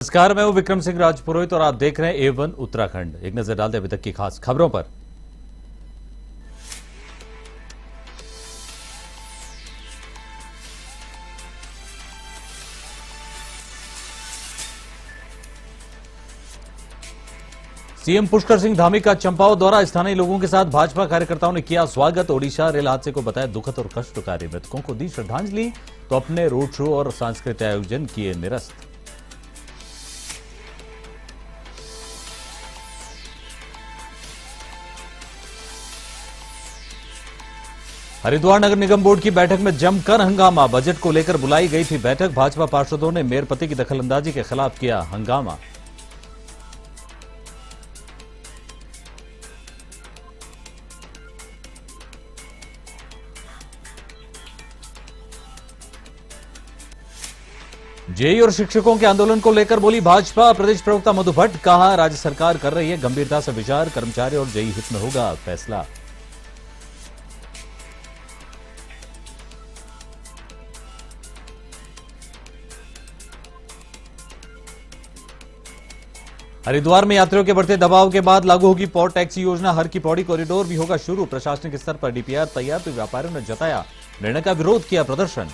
नमस्कार, मैं हूं विक्रम सिंह राजपुरोहित और आप देख रहे हैं A1 उत्तराखंड। एक नजर डालते हैं अभी तक की खास खबरों पर। सीएम पुष्कर सिंह धामी का चंपावत दौरा, स्थानीय लोगों के साथ भाजपा कार्यकर्ताओं ने किया स्वागत। ओडिशा रेल हादसे को बताया दुखद और कष्टकारी, मृतकों को दी श्रद्धांजलि तो अपने रोड शो और सांस्कृतिक आयोजन किए निरस्त। हरिद्वार नगर निगम बोर्ड की बैठक में जमकर हंगामा, बजट को लेकर बुलाई गई थी बैठक। भाजपा पार्षदों ने मेयर पति की दखलंदाजी के खिलाफ किया हंगामा। जेई और शिक्षकों के आंदोलन को लेकर बोली भाजपा प्रदेश प्रवक्ता मधु भट्ट, कहा राज्य सरकार कर रही है गंभीरता से विचार, कर्मचारी और जेई हित में होगा फैसला। हरिद्वार में यात्रियों के बढ़ते दबाव के बाद लागू होगी पौड़ टैक्सी योजना, हर की पौड़ी कॉरिडोर भी होगा शुरू। प्रशासनिक स्तर पर डीपीआर तैयार, तो व्यापारियों ने जताया निर्णय का विरोध, किया प्रदर्शन।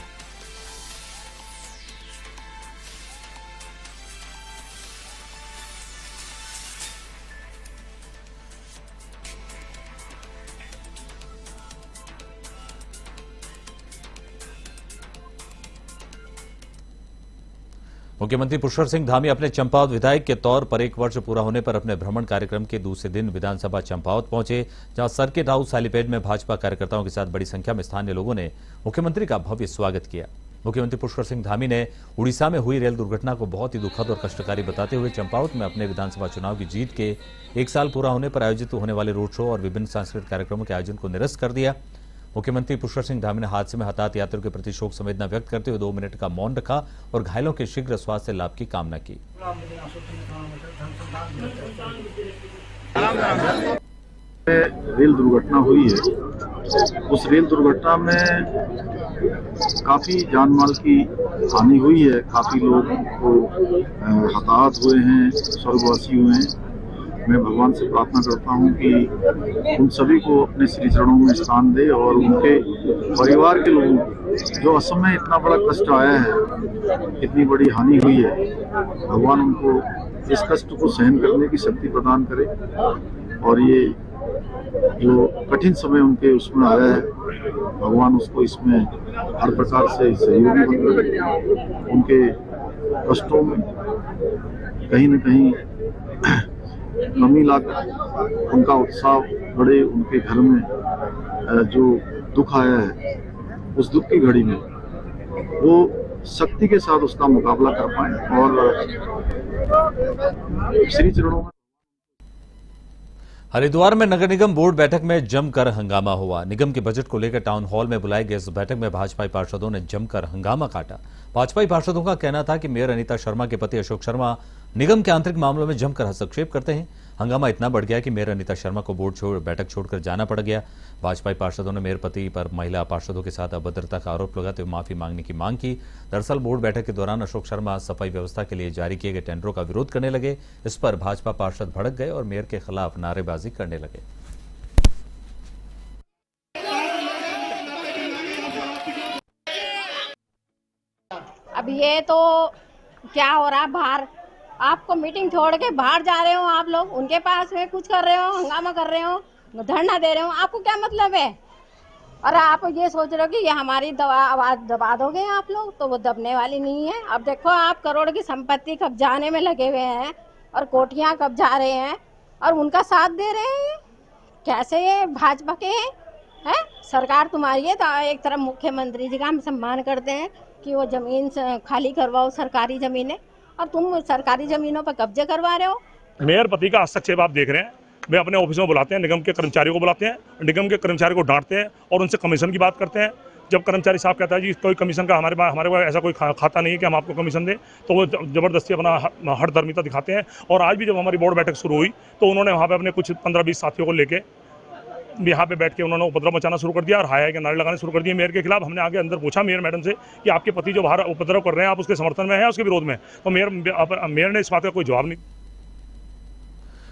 मुख्यमंत्री पुष्कर सिंह धामी अपने चंपावत विधायक के तौर पर 1 वर्ष पूरा होने पर अपने भ्रमण कार्यक्रम के दूसरे दिन विधानसभा चंपावत पहुंचे, जहां सर्किट हाउस हेलीपैड में भाजपा कार्यकर्ताओं के साथ बड़ी संख्या में स्थानीय लोगों ने मुख्यमंत्री का भव्य स्वागत किया। मुख्यमंत्री पुष्कर सिंह धामी ने उड़ीसा में हुई रेल दुर्घटना को बहुत ही दुखद और कष्टकारी बताते हुए चंपावत में अपने विधानसभा चुनाव की जीत के 1 साल पूरा होने पर आयोजित होने वाले रोड शो और विभिन्न सांस्कृतिक कार्यक्रमों के आयोजन को निरस्त कर दिया। मुख्यमंत्री पुष्कर सिंह धामी ने हादसे में हताहत यात्रियों के प्रति शोक संवेदना व्यक्त करते हुए 2 मिनट का मौन रखा और घायलों के शीघ्र स्वास्थ्य लाभ की कामना की। रेल दुर्घटना हुई है, उस रेल दुर्घटना में काफी जान माल की हानि हुई है, काफी लोग को हताहत हुए हैं, स्वर्गवासी हुए हैं। मैं भगवान से प्रार्थना करता हूं कि उन सभी को अपने श्री चरणों में स्थान दे और उनके परिवार के लोगों जो असमय इतना बड़ा कष्ट आया है, इतनी बड़ी हानि हुई है, भगवान उनको इस कष्ट को सहन करने की शक्ति प्रदान करे और ये जो कठिन समय उनके उसमें आया है, भगवान उसको इसमें हर प्रकार से सहयोगी बनकर उनके कष्टों में कहीं न कहीं नमी लाकर उनका उत्साह बढ़े, उनके घर में जो दुख आया है उस दुख की घड़ी में वो शक्ति के साथ उसका मुकाबला कर पाए और श्री चरणों में। हरिद्वार में नगर निगम बोर्ड बैठक में जमकर हंगामा हुआ। निगम के बजट को लेकर टाउन हॉल में बुलाई गई इस बैठक में भाजपा पार्षदों ने जमकर हंगामा काटा। भाजपा पार्षदों का कहना था कि मेयर अनीता शर्मा के पति अशोक शर्मा निगम के आंतरिक मामलों में जमकर हस्तक्षेप करते हैं। हंगामा इतना बढ़ गया कि मेयर अनीता शर्मा को बैठक छोड़कर जाना पड़ गया। भाजपा पार्षदों ने मेयर पति पर महिला पार्षदों के साथ अभद्रता का आरोप लगाते हुए माफी मांगने की मांग की। दरअसल बोर्ड बैठक के दौरान अशोक शर्मा सफाई व्यवस्था के लिए जारी किए गए टेंडरों का विरोध करने लगे। इस पर भाजपा पार्षद भड़क गए और मेयर के खिलाफ नारेबाजी करने लगे। अब ये तो क्या हो रहा है, बाहर आपको मीटिंग छोड़ के बाहर जा रहे हो आप लोग, उनके पास में कुछ कर रहे हो, हंगामा कर रहे हो, धरना दे रहे हो, आपको क्या मतलब है? और आप ये सोच रहे हो कि ये हमारी आवाज दबा दोगे आप लोग, तो वो दबने वाली नहीं है। अब देखो, आप करोड़ की संपत्ति कब्जाने में लगे हुए हैं और कोठियां कब्जा रहे हैं और उनका साथ दे रहे हैं। कैसे ये भाजपा के हैं? सरकार तुम्हारी है तो एक तरफ मुख्यमंत्री जी का हम सम्मान करते हैं कि वो जमीन खाली करवाओ, सरकारी जमीनें, और तुम सरकारी जमीनों पर कब्जे करवा रहे हो। मेयर पति का हस्तक्षेप आप देख रहे हैं। वे अपने ऑफिस में बुलाते हैं, निगम के कर्मचारियों को बुलाते हैं, निगम के कर्मचारियों को डांटते हैं और उनसे कमीशन की बात करते हैं। जब कर्मचारी साहब कहता है जी कोई कमीशन का हमारे पास ऐसा कोई खाता नहीं है कि हम आपको कमीशन दें, तो वो ज़बरदस्ती अपना हठधर्मिता दिखाते हैं। और आज भी जब हमारी बोर्ड बैठक शुरू हुई तो उन्होंने वहाँ पर अपने कुछ 15-20 साथियों को लेके यहाँ पे बैठ के उन्होंने उपद्रव मचाना शुरू कर दिया और हाय के नारे लगाने शुरू कर दिए मेयर के खिलाफ। हमने आगे अंदर पूछा मेयर मैडम से कि आपके पति जो बाहर उपद्रव कर रहे हैं आप उसके समर्थन में हैं, उसके विरोध में? तो मेयर ने इस बात का कोई जवाब नहीं।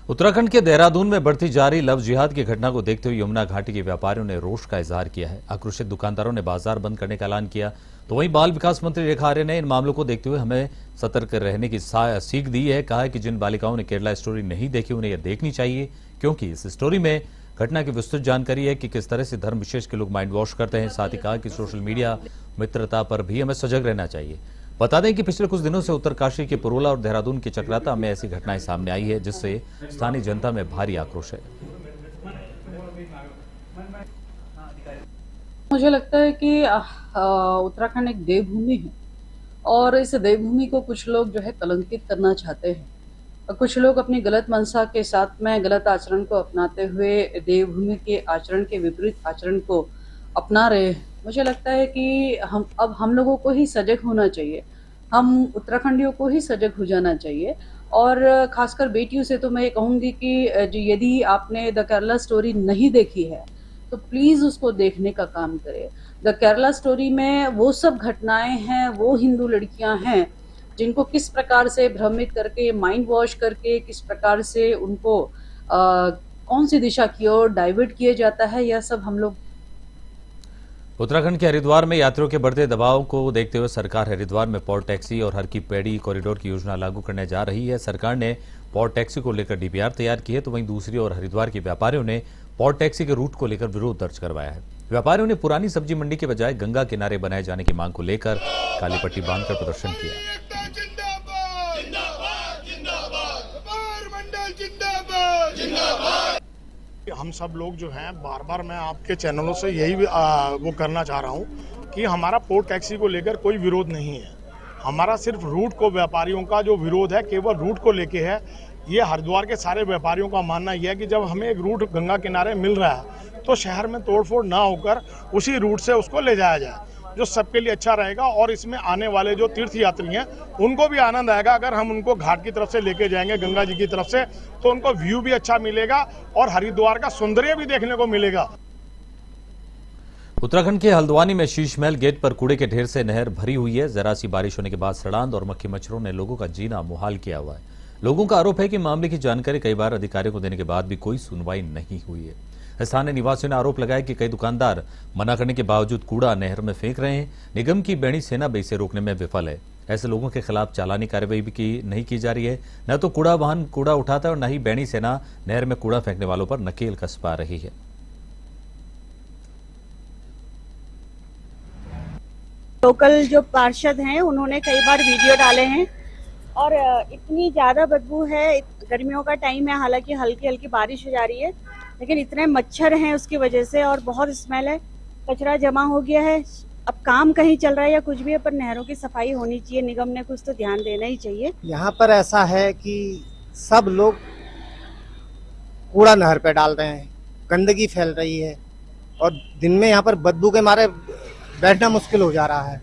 उत्तराखंड के देहरादून में बढ़ती जा रही लव जिहाद की घटना को देखते हुए यमुना घाटी के व्यापारियों ने रोष का इजहार किया है। आक्रोशित दुकानदारों ने बाजार बंद करने का ऐलान किया। तो वहीं बाल विकास मंत्री रेखा आर्य ने इन मामलों को देखते हुए हमें सतर्क रहने की सीख दी है। कहा है कि जिन बालिकाओं ने केरला स्टोरी नहीं देखी उन्हें यह देखनी चाहिए, क्योंकि इस स्टोरी में घटना की विस्तृत जानकारी है कि किस तरह से धर्म विशेष के लोग माइंड वॉश करते हैं। साथ ही कहा कि सोशल मीडिया मित्रता पर भी हमें सजग रहना चाहिए। बता दें कि पिछले कुछ दिनों से उत्तरकाशी के पुरोला और देहरादून के चक्राता में ऐसी घटनाएं सामने आई है, जिससे स्थानीय जनता में भारी आक्रोश है। मुझे लगता है कि उत्तराखंड एक देवभूमि है और इस देवभूमि को कुछ लोग जो है कलंकित करना चाहते हैं और कुछ लोग अपनी गलत मंशा के साथ में गलत आचरण को अपनाते हुए देवभूमि के आचरण के विपरीत आचरण को अपना रहे हैं। मुझे लगता है कि हम लोगों को ही सजग होना चाहिए, हम उत्तराखंडियों को ही सजग हो जाना चाहिए। और खासकर बेटियों से तो मैं ये कहूँगी कि यदि आपने द केरला स्टोरी नहीं देखी है तो प्लीज़ उसको देखने का काम करें। द केरला स्टोरी में वो सब घटनाएं हैं, वो हिंदू लड़कियां हैं जिनको किस प्रकार से भ्रमित करके, माइंड वॉश करके, किस प्रकार से उनको कौन सी दिशा की ओर डाइवर्ट किया जाता है, यह सब हम लोग। उत्तराखंड के हरिद्वार में यात्रियों के बढ़ते दबाव को देखते हुए सरकार हरिद्वार में पॉड टैक्सी और हर की पैड़ी कॉरिडोर की योजना लागू करने जा रही है। सरकार ने पॉड टैक्सी को लेकर डीपीआर तैयार की है, तो वहीं दूसरी ओर हरिद्वार के व्यापारियों ने पॉड टैक्सी के रूट को लेकर विरोध दर्ज करवाया है। व्यापारियों ने पुरानी सब्जी मंडी के बजाय गंगा किनारे बनाए जाने की मांग को लेकर काली पट्टी बांधकर प्रदर्शन किया। हम सब लोग जो हैं बार बार मैं आपके चैनलों से यही वो करना चाह रहा हूँ कि हमारा पोर्ट टैक्सी को लेकर कोई विरोध नहीं है। हमारा सिर्फ रूट को, व्यापारियों का जो विरोध है केवल रूट को लेके है। ये हरिद्वार के सारे व्यापारियों का मानना यह है कि जब हमें एक रूट गंगा किनारे मिल रहा है तो शहर में तोड़फोड़ ना होकर उसी रूट से उसको ले जाया जाए, जो सबके लिए अच्छा रहेगा। और इसमें आने वाले जो तीर्थ यात्री हैं उनको भी आनंद आएगा। अगर हम उनको घाट की तरफ से लेके जाएंगे, गंगा जी की तरफ से, तो उनको व्यू भी अच्छा मिलेगा और हरिद्वार का सौंदर्य भी देखने को मिलेगा। उत्तराखंड के हल्द्वानी में शीश महल गेट पर कूड़े के ढेर से नहर भरी हुई है। जरा सी बारिश होने के बाद सड़ांध और मक्खी मच्छरों ने लोगों का जीना मुहाल किया हुआ है। लोगों का आरोप है कि मामले की जानकारी कई बार अधिकारियों को देने के बाद भी कोई सुनवाई नहीं हुई है। स्थानीय निवासियों ने आरोप लगाया कि कई दुकानदार मना करने के बावजूद कूड़ा नहर में फेंक रहे हैं। निगम की बैणी सेना भी इसे रोकने में विफल है। ऐसे लोगों के खिलाफ चालानी कार्रवाई भी नहीं की जा रही है। न तो कूड़ा वाहन कूड़ा उठाता है और न ही बैणी सेना नहर में कूड़ा फेंकने वालों पर नकेल कस पा रही है। लोकल जो पार्षद हैं उन्होंने कई बार वीडियो डाले हैं और इतनी ज़्यादा बदबू है। गर्मियों का टाइम है, हालांकि हल्की हल्की बारिश हो जा रही है, लेकिन इतने मच्छर हैं उसकी वजह से और बहुत स्मेल है, कचरा जमा हो गया है। अब काम कहीं चल रहा है या कुछ भी है, पर नहरों की सफाई होनी चाहिए। निगम ने कुछ तो ध्यान देना ही चाहिए। यहाँ पर ऐसा है कि सब लोग कूड़ा नहर पे डाल रहे हैं, गंदगी फैल रही है और दिन में यहाँ पर बदबू के मारे बैठना मुश्किल हो जा रहा है।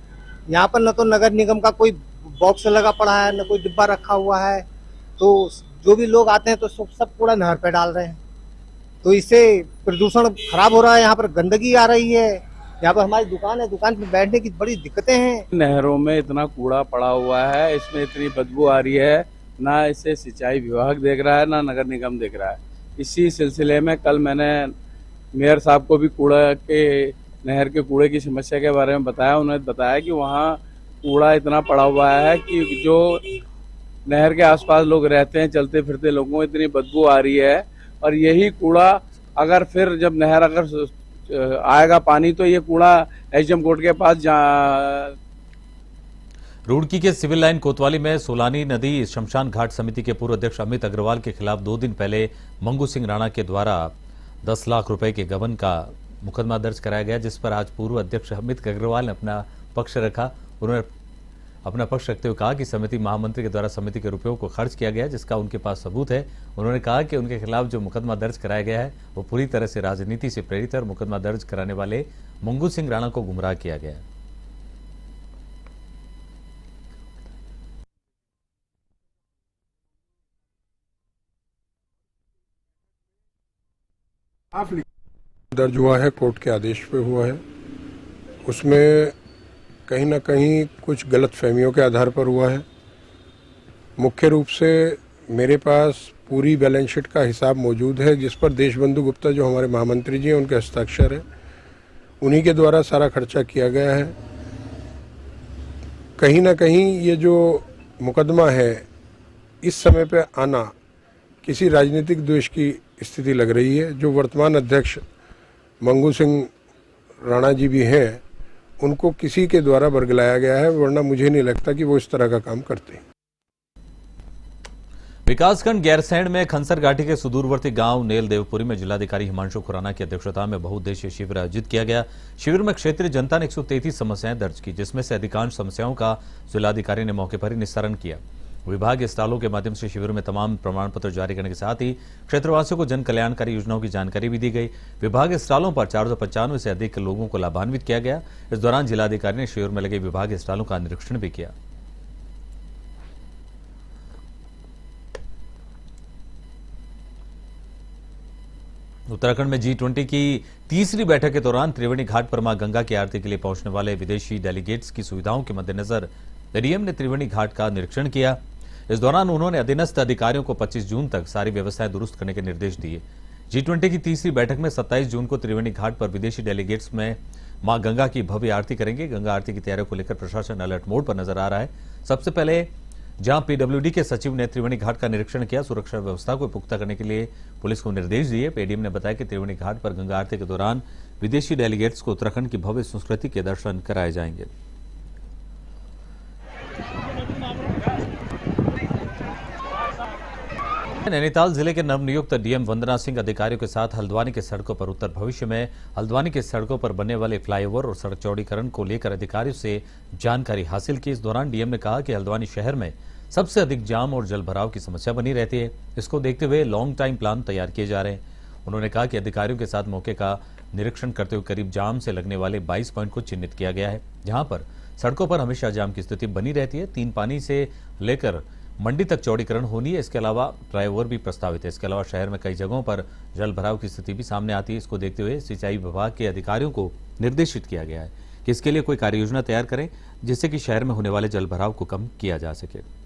यहाँ पर न तो नगर निगम का कोई बॉक्स लगा पड़ा है, न कोई डिब्बा रखा हुआ है, तो जो भी लोग आते हैं तो सब कूड़ा नहर पे डाल रहे हैं, तो इससे प्रदूषण खराब हो रहा है। यहाँ पर गंदगी आ रही है। यहाँ पर हमारी दुकान है, दुकान पे बैठने की बड़ी दिक्कतें हैं। नहरों में इतना कूड़ा पड़ा हुआ है, इसमें इतनी बदबू आ रही है, ना इसे सिंचाई विभाग देख रहा है ना नगर निगम देख रहा है। इसी सिलसिले में कल मैंने मेयर साहब को भी नहर के कूड़े की समस्या के बारे में बताया। उन्होंने बताया कि वहाँ कूड़ा इतना पड़ा हुआ है कि जो नहर के आसपास लोग रहते हैं, चलते फिरते लोगों को इतनी बदबू आ रही है। और यही कूड़ा अगर फिर जब नहर अगर आएगा पानी तो ये कूड़ा एचएम कोर्ट के पास रुड़की के सिविल लाइन कोतवाली में सोलानी नदी शमशान घाट समिति के पूर्व अध्यक्ष अमित अग्रवाल के खिलाफ 2 दिन पहले मंगू सिंह राणा के द्वारा 10 लाख रुपए के गबन का मुकदमा दर्ज कराया गया, जिस पर आज पूर्व अध्यक्ष अमित अग्रवाल ने अपना पक्ष रखा। उन्होंने अपना पक्ष रखते हुए कहा कि समिति महामंत्री के द्वारा समिति के रुपयों को खर्च किया गया, जिसका उनके पास सबूत है। उन्होंने कहा कि उनके खिलाफ जो मुकदमा दर्ज कराया गया है वो पूरी तरह से राजनीति से प्रेरित है और मुकदमा दर्ज कराने वाले मंगू सिंह राणा को गुमराह किया गया है। दर्ज हुआ है, कोर्ट के आदेश पे हुआ है। उसमें कहीं ना कहीं कुछ गलत फहमियों के आधार पर हुआ है। मुख्य रूप से मेरे पास पूरी बैलेंस शीट का हिसाब मौजूद है, जिस पर देशबंधु गुप्ता जो हमारे महामंत्री जी हैं उनके हस्ताक्षर है। उन्हीं के द्वारा सारा खर्चा किया गया है। कहीं ना कहीं ये जो मुकदमा है, इस समय पे आना किसी राजनीतिक द्वेष की स्थिति लग रही है। जो वर्तमान अध्यक्ष मंगू सिंह राणा जी भी हैं, उनको किसी के द्वारा बरगलाया गया है, वरना मुझे नहीं लगता कि वो इस तरह का काम करते हैं। विकासखंड गैरसैंण में खंसर घाटी के सुदूरवर्ती गांव नेल देवपुरी में जिलाधिकारी हिमांशु खुराना की अध्यक्षता में बहुउद्देशीय शिविर आयोजित किया गया। शिविर में क्षेत्रीय जनता ने 133 समस्याएं दर्ज की, जिसमें से अधिकांश समस्याओं का जिलाधिकारी ने मौके पर ही निस्तारण किया। विभागीय स्टॉलों के माध्यम से शिविर में तमाम प्रमाण पत्र जारी करने के साथ ही क्षेत्रवासियों को जन कल्याणकारी योजनाओं की जानकारी भी दी गई। विभागीय स्टॉलों पर 495 से अधिक लोगों को लाभान्वित किया गया। इस दौरान जिलाधिकारी ने शिविर में लगे विभागीय स्टॉलों का निरीक्षण भी किया। उत्तराखंड में G20 की तीसरी बैठक के दौरान त्रिवेणी घाट पर मां गंगा की आरती के लिए पहुंचने वाले विदेशी डेलीगेट्स की सुविधाओं के मद्देनजर डीएम ने त्रिवेणी घाट का निरीक्षण किया। इस दौरान उन्होंने अधीनस्थ अधिकारियों को 25 जून तक सारी व्यवस्थाएं दुरुस्त करने के निर्देश दिए। G20 की तीसरी बैठक में 27 जून को त्रिवेणी घाट पर विदेशी डेलीगेट्स में मां गंगा की भव्य आरती करेंगे। गंगा आरती की तैयारियों को लेकर प्रशासन अलर्ट मोड पर नजर आ रहा है। सबसे पहले जहां पीडब्ल्यूडी के सचिव ने त्रिवेणी घाट का निरीक्षण किया, सुरक्षा व्यवस्था को पुख्ता करने के लिए पुलिस को निर्देश दिए। पीडीएम ने बताया कि त्रिवेणी घाट पर गंगा आरती के दौरान विदेशी डेलीगेट्स को उत्तराखंड की भव्य संस्कृति के दर्शन कराए जाएंगे। नैनीताल जिले के नवनियुक्त डीएम वंदना सिंह अधिकारियों के साथ हल्द्वानी के सड़कों पर उत्तर भविष्य में हल्द्वानी के सड़कों पर बनने वाले फ्लाईओवर और सड़क चौड़ीकरण को लेकर अधिकारियों से जानकारी हासिल की। इस दौरान डीएम ने कहा कि हल्द्वानी शहर में सबसे अधिक जाम और जल भराव की समस्या बनी रहती है। इसको देखते हुए लॉन्ग टाइम प्लान तैयार किए जा रहे हैं। उन्होंने कहा कि अधिकारियों के साथ मौके का निरीक्षण करते हुए करीब जाम से लगने वाले 22 पॉइंट को चिन्हित किया गया है, जहां पर सड़कों पर हमेशा जाम की स्थिति बनी रहती है। 3 पानी से लेकर मंडी तक चौड़ीकरण होनी है। इसके अलावा फ्लाईओवर भी प्रस्तावित है। इसके अलावा शहर में कई जगहों पर जल भराव की स्थिति भी सामने आती है। इसको देखते हुए सिंचाई विभाग के अधिकारियों को निर्देशित किया गया है कि इसके लिए कोई कार्ययोजना तैयार करें, जिससे कि शहर में होने वाले जल भराव को कम किया जा सके।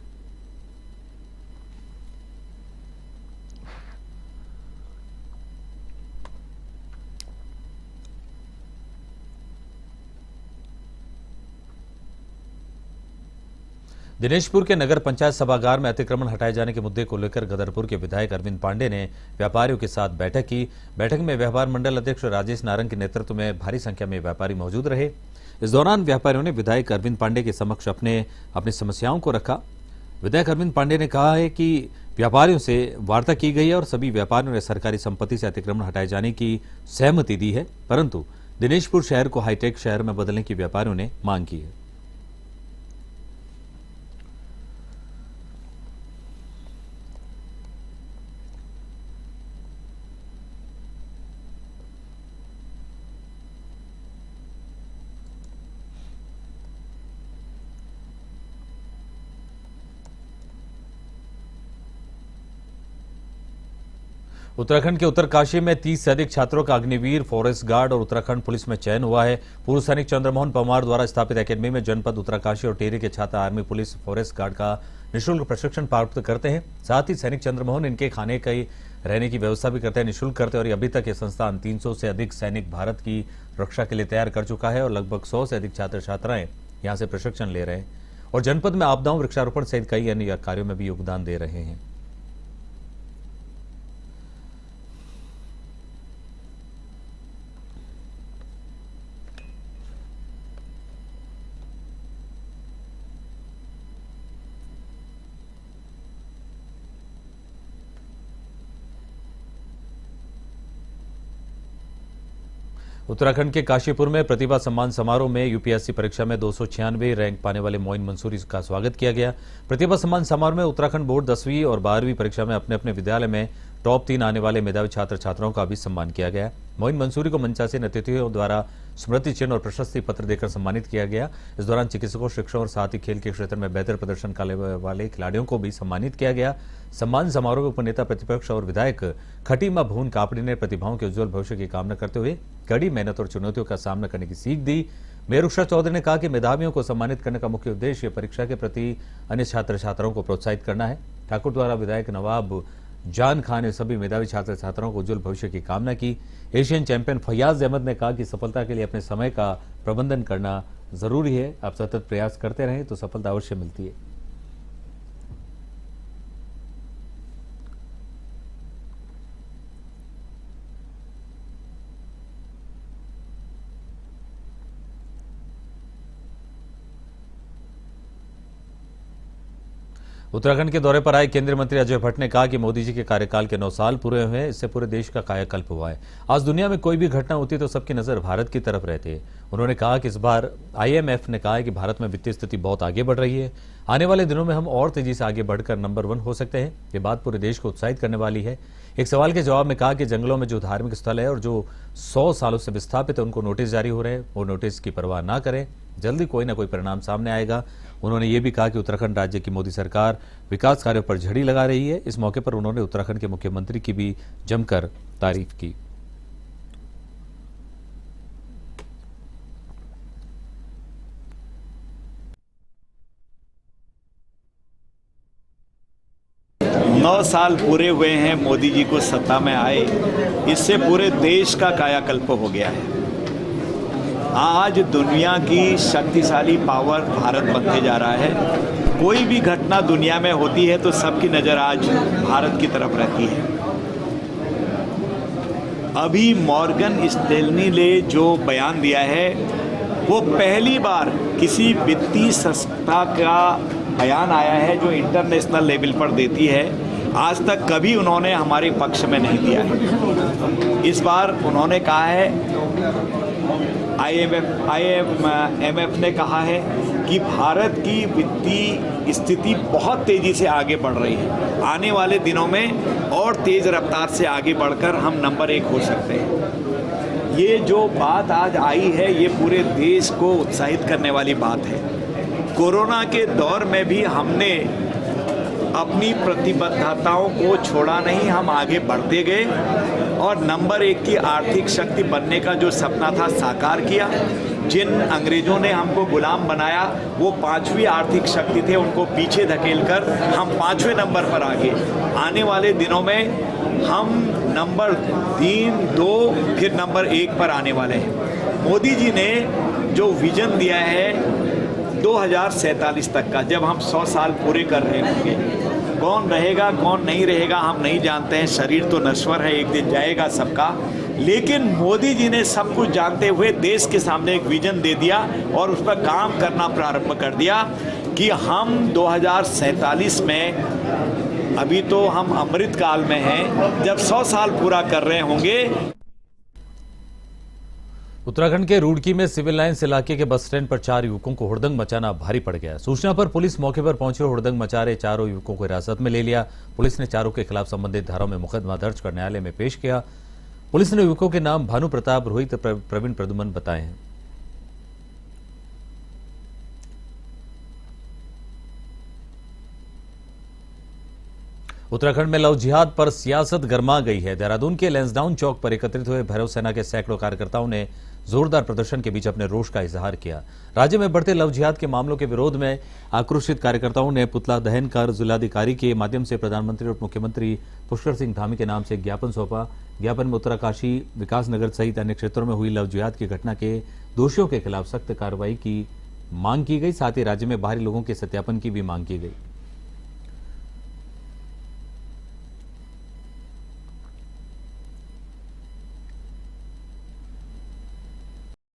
दिनेशपुर के नगर पंचायत सभागार में अतिक्रमण हटाए जाने के मुद्दे को लेकर गदरपुर के विधायक अरविंद पांडे ने व्यापारियों के साथ बैठक की। बैठक में व्यापार मंडल अध्यक्ष राजेश नारंग के नेतृत्व में भारी संख्या में व्यापारी मौजूद रहे। इस दौरान व्यापारियों ने विधायक अरविंद पांडे के समक्ष अपनी समस्याओं को रखा। विधायक अरविंद पांडे ने कहा है कि व्यापारियों से वार्ता की गई है और सभी व्यापारियों ने सरकारी संपत्ति से अतिक्रमण हटाए जाने की सहमति दी है, परंतु दिनेशपुर शहर को हाईटेक शहर में बदलने की व्यापारियों ने मांग की है। उत्तराखंड के उत्तरकाशी में 30 से अधिक छात्रों का अग्निवीर, फॉरेस्ट गार्ड और उत्तराखंड पुलिस में चयन हुआ है। पूर्व सैनिक चंद्रमोहन परमार द्वारा स्थापित एकेडमी में जनपद उत्तरकाशी और टिहरी के छात्र आर्मी, पुलिस, फॉरेस्ट गार्ड का निःशुल्क प्रशिक्षण प्राप्त करते हैं। साथ ही सैनिक चंद्रमोहन इनके खाने की रहने की व्यवस्था भी करते हैं, निःशुल्क करते हैं। और अभी तक ये संस्थान 300 से अधिक सैनिक भारत की रक्षा के लिए तैयार कर चुका है और लगभग 100 से अधिक छात्र छात्राएं यहाँ से प्रशिक्षण ले रहे हैं और जनपद में आपदाओं, वृक्षारोपण सहित कई अन्य कार्यों में भी योगदान दे रहे हैं। उत्तराखंड के काशीपुर में प्रतिभा सम्मान समारोह में यूपीएससी परीक्षा में 296 रैंक पाने वाले मोइन मंसूरी का स्वागत किया गया। प्रतिभा सम्मान समारोह में उत्तराखंड बोर्ड 10वीं और 12वीं परीक्षा में अपने अपने विद्यालय में टॉप 3 आने वाले मेधावी छात्र छात्राओं का भी सम्मान किया गया। मोइन मंसूरी को मंचासीन अतिथियों द्वारा स्मृति चिन्ह और प्रशस्ति पत्र देकर सम्मानित किया गया। इस दौरान चिकित्सकों, शिक्षकों और साथ ही खेल के क्षेत्र में बेहतर प्रदर्शन करने वाले खिलाड़ियों को भी सम्मानित किया गया। सम्मान समारोह में उपनेता प्रतिपक्ष और विधायक खटीमा भून कापड़ी ने प्रतिभाओं के उज्जवल भविष्य की कामना करते हुए कड़ी मेहनत और चुनौतियों का सामना करने की सीख दी। मेयर उषा चौधरी ने कहा कि मेधावियों को सम्मानित करने का मुख्य उद्देश्य परीक्षा के प्रति अन्य छात्र छात्राओं को प्रोत्साहित करना है। ठाकुर द्वारा विधायक नवाब जान खान ने सभी मेधावी छात्र छात्राओं को उज्जवल भविष्य की कामना की। एशियन चैंपियन फैयाज अहमद ने कहा कि सफलता के लिए अपने समय का प्रबंधन करना जरूरी है। आप सतत प्रयास करते रहें तो सफलता अवश्य मिलती है। उत्तराखंड के दौरे पर आए केंद्रीय मंत्री अजय भट्ट ने कहा कि मोदी जी के कार्यकाल के 9 साल पूरे हुए हैं, इससे पूरे देश का कायाकल्प हुआ है। आज दुनिया में कोई भी घटना होती तो सबकी नजर भारत की तरफ रहती है। उन्होंने कहा कि इस बार IMF ने कहा है कि भारत में वित्तीय स्थिति बहुत आगे बढ़ रही है। आने वाले दिनों में हम और तेजी से आगे बढ़कर नंबर 1 हो सकते हैं। ये बात पूरे देश को उत्साहित करने वाली है। एक सवाल के जवाब में कहा कि जंगलों में जो धार्मिक स्थल है और जो 100 सालों से विस्थापित है उनको नोटिस जारी हो रहे हैं, वो नोटिस की परवाह ना करें, जल्दी कोई ना कोई परिणाम सामने आएगा। उन्होंने ये भी कहा कि उत्तराखंड राज्य की मोदी सरकार विकास कार्यों पर झड़ी लगा रही है। इस मौके पर उन्होंने उत्तराखंड के मुख्यमंत्री की भी जमकर तारीफ की। नौ साल पूरे हुए हैं मोदी जी को सत्ता में आए, इससे पूरे देश का कायाकल्प हो गया है। आज दुनिया की शक्तिशाली पावर भारत बनते जा रहा है। कोई भी घटना दुनिया में होती है तो सबकी नज़र आज भारत की तरफ रहती है। अभी मॉर्गन स्टैनली ने जो बयान दिया है वो पहली बार किसी वित्तीय संस्था का बयान आया है जो इंटरनेशनल लेवल पर देती है। आज तक कभी उन्होंने हमारे पक्ष में नहीं दिया है। इस बार उन्होंने कहा है, IMF ने कहा है कि भारत की वित्तीय स्थिति बहुत तेज़ी से आगे बढ़ रही है। आने वाले दिनों में और तेज़ रफ्तार से आगे बढ़कर हम नंबर 1 हो सकते हैं। ये जो बात आज आई है ये पूरे देश को उत्साहित करने वाली बात है। कोरोना के दौर में भी हमने अपनी प्रतिबद्धताओं को छोड़ा नहीं, हम आगे बढ़ते गए और नंबर 1 की आर्थिक शक्ति बनने का जो सपना था साकार किया। जिन अंग्रेजों ने हमको गुलाम बनाया वो 5वीं आर्थिक शक्ति थे, उनको पीछे धकेलकर हम 5वें नंबर पर आ गए। आने वाले दिनों में हम नंबर 3, 2 फिर नंबर 1 पर आने वाले हैं। मोदी जी ने जो विजन दिया है 2047 तक का, जब हम 100 साल पूरे कर रहे होंगे, कौन रहेगा कौन नहीं रहेगा हम नहीं जानते हैं। शरीर तो नश्वर है, एक दिन जाएगा सबका। लेकिन मोदी जी ने सब कुछ जानते हुए देश के सामने एक विजन दे दिया और उस पर काम करना प्रारंभ कर दिया कि हम 2047 में, अभी तो हम अमृत काल में हैं, जब 100 साल पूरा कर रहे होंगे। उत्तराखंड के रुड़की में सिविल लाइंस इलाके के बस स्टैंड पर 4 युवकों को हुड़दंग मचाना भारी पड़ गया। सूचना पर पुलिस मौके पर पहुंची और हुड़दंग मचा रहे 4 युवकों को हिरासत में ले लिया। पुलिस ने 4 के खिलाफ संबंधित धाराओं में मुकदमा दर्ज कर न्यायालय में पेश किया। पुलिस ने युवकों के नाम भानु प्रताप, रोहित, प्रवीण, प्रदुमन बताए हैं। उत्तराखंड में लव जिहाद पर सियासत गर्मा गई है। देहरादून के लैंसडाउन चौक पर एकत्रित हुए भैरव सेना के सैकड़ों कार्यकर्ताओं ने जोरदार प्रदर्शन के बीच अपने रोष का इजहार किया। राज्य में बढ़ते लव जिहाद के मामलों के विरोध में आक्रोशित कार्यकर्ताओं ने पुतला दहन कर जिलाधिकारी के माध्यम से प्रधानमंत्री और मुख्यमंत्री पुष्कर सिंह धामी के नाम से ज्ञापन सौंपा। ज्ञापन में उत्तराकाशी, विकास नगर सहित अन्य क्षेत्रों में हुई लव जिहाद की घटना के दोषियों के खिलाफ सख्त कार्रवाई की मांग की गई। साथ ही राज्य में बाहरी लोगों के सत्यापन की भी मांग की गई।